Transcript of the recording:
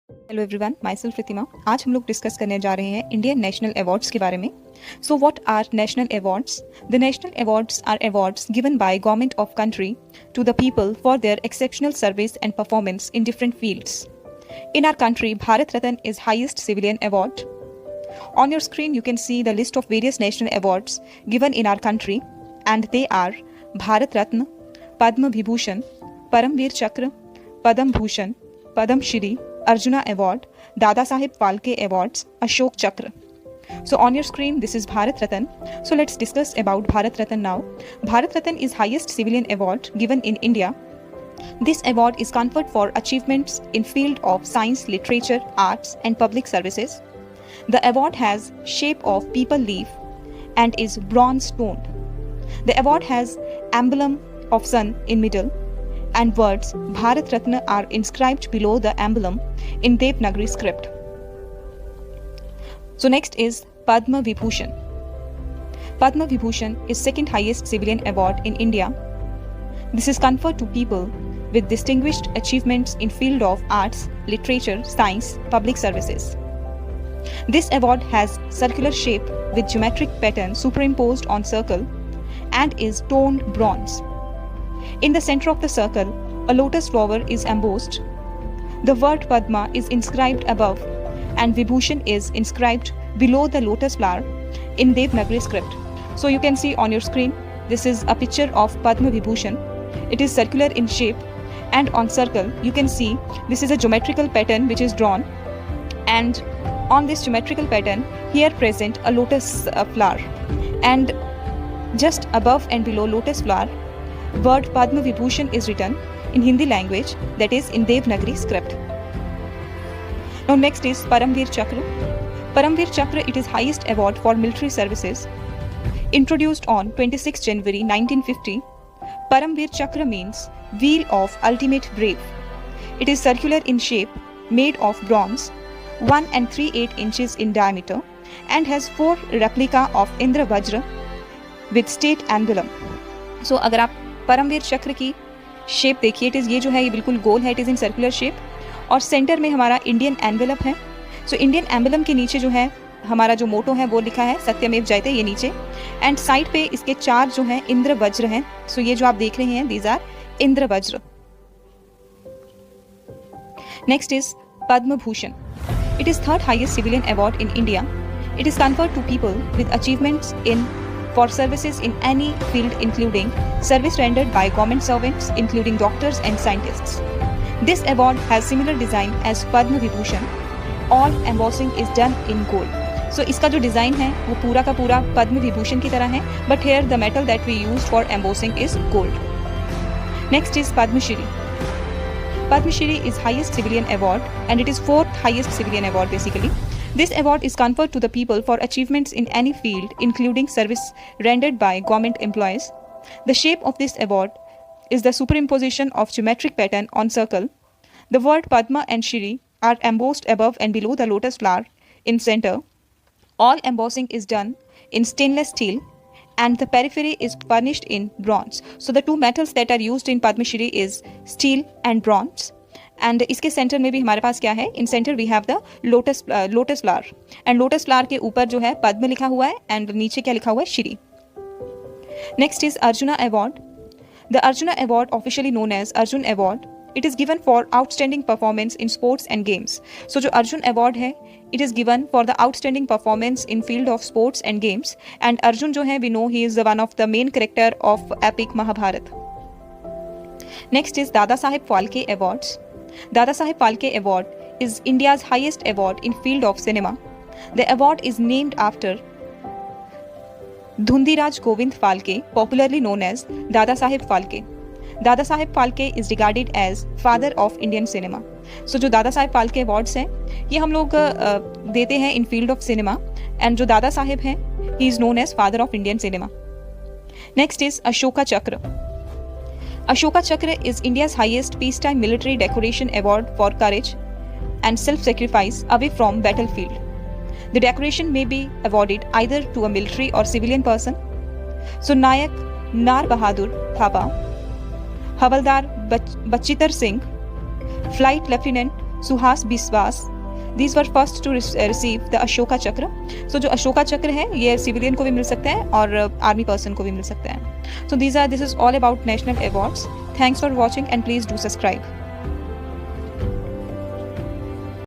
Hello everyone, myself Ritima. आज हम लोग डिस्कस करने जा रहे हैं इंडियन नेशनल अवार्ड्स के बारे में। So what are national awards? The national awards are awards given by government of country to the people for their exceptional service and performance in different fields. In our country, Bharat Ratna is highest civilian award. On your screen, you can see the list of various national awards given in our country, and they are Bharat Ratna, Padma Vibhushan, Paramveer Chakra, Padam Bhushan, Padam Shri, Arjuna Award, Dada Saheb Phalke Awards, Ashok Chakra. So on your screen, this is Bharat Ratna. So let's discuss about Bharat Ratna now. Bharat Ratna is highest civilian award given in India. This award is conferred for achievements in field of science, literature, arts and public services. The award has shape of people leaf and is bronze toned. The award has emblem of sun in middle and words Bharat Ratna are inscribed below the emblem in Devanagari script. So next is Padma Vibhushan. Padma Vibhushan is second highest civilian award in India. This is conferred to people with distinguished achievements in field of arts, literature, science, public services. This award has circular shape with geometric pattern superimposed on circle and is toned bronze. In the center of the circle, a lotus flower is embossed. The word Padma is inscribed above and Vibhushan is inscribed below the lotus flower in Devanagari script. So you can see on your screen, this is a picture of Padma Vibhushan. It is circular in shape, and on circle you can see this is a geometrical pattern which is drawn, and on this geometrical pattern here present a lotus flower, and just above and below lotus flower word Padma Vibhushan is written in Hindi language, that is in Devanagari script. Now next is Paramveer Chakra. Paramveer Chakra, it is highest award for military services. Introduced on 26 January 1950, Paramveer Chakra means wheel of ultimate brave. It is circular in shape, made of bronze, 1 3/8 inches in diameter, and has 4 replica of Indra Vajra with state emblem. So अगर आप परमवीर चक्र की shape देखिए, ये जो है ये बिल्कुल गोल है, it is in circular shape, और सेंटर में हमारा इंडियन एनवेलप है. सो इंडियन एम्बलम के नीचे जो है हमारा जो मोटो है वो लिखा है सत्यमेव जयते, ये नीचे, एंड साइड पे इसके 4 जो हैं इंद्र वज्र हैं. सो ये जो आप देख रहे हैं, दीज आर इंद्र वज्र. Next is Padma Bhushan. It is third highest civilian award in India. It is conferred to people with achievements in for services in any field, including service rendered by government servants, including doctors and scientists. This award has similar design as Padma Vibhushan. All embossing is done in gold. So इसका जो design है वो पूरा का पूरा पद्म विभूषण की तरह है, but here the metal that we use for embossing is gold. Next is Padma Shri. Padma Shri is highest civilian award and it is fourth highest civilian award basically. This award is conferred to the people for achievements in any field, including service rendered by government employees. The shape of this award is the superimposition of geometric pattern on circle. The word Padma and Shri are embossed above and below the lotus flower in center. All embossing is done in stainless steel and the periphery is furnished in bronze. So the two metals that are used in Padma Shri is steel and bronze. And इसके centre में भी हमारे पास क्या है, in centre we have the lotus flower, and lotus flower के ऊपर जो है पद्म लिखा हुआ है एंड नीचे क्या लिखा हुआ है, Shri. Next is Arjuna award. The Arjuna award, officially known as Arjun award, it is given for outstanding performance in sports and games. So जो अर्जुन अवार्ड है, it is given for the outstanding performance in field of sports and games. And Arjun जो है, we know he is the one of the main character of epic Mahabharat. Next is Dada Saheb Phalke awards. Dada Saheb Phalke Award is India's highest award in field of cinema. The award is named after Dhundiraj Govind Phalke, popularly known as Dada Saheb Phalke. Dada Saheb Phalke is regarded as father of Indian cinema. So जो Dada Saheb Phalke awards हैं, ये हम लोग देते हैं in field of cinema, and जो दादा साहेब हैं, he is known as father of Indian cinema. Next is Ashoka Chakra. Ashoka Chakra is India's highest peacetime military decoration award for courage and self-sacrifice away from battlefield. The decoration may be awarded either to a military or civilian person. So Nayak Nar Bahadur Thapa, Havaldar Bachitar Singh, Flight Lieutenant Suhas Biswas, these were first to receive the Ashoka Chakra. So जो अशोका चक्र है ये civilian को भी मिल सकता है और army person को भी मिल सकता है. So this is all about national awards. Thanks for watching and please do subscribe.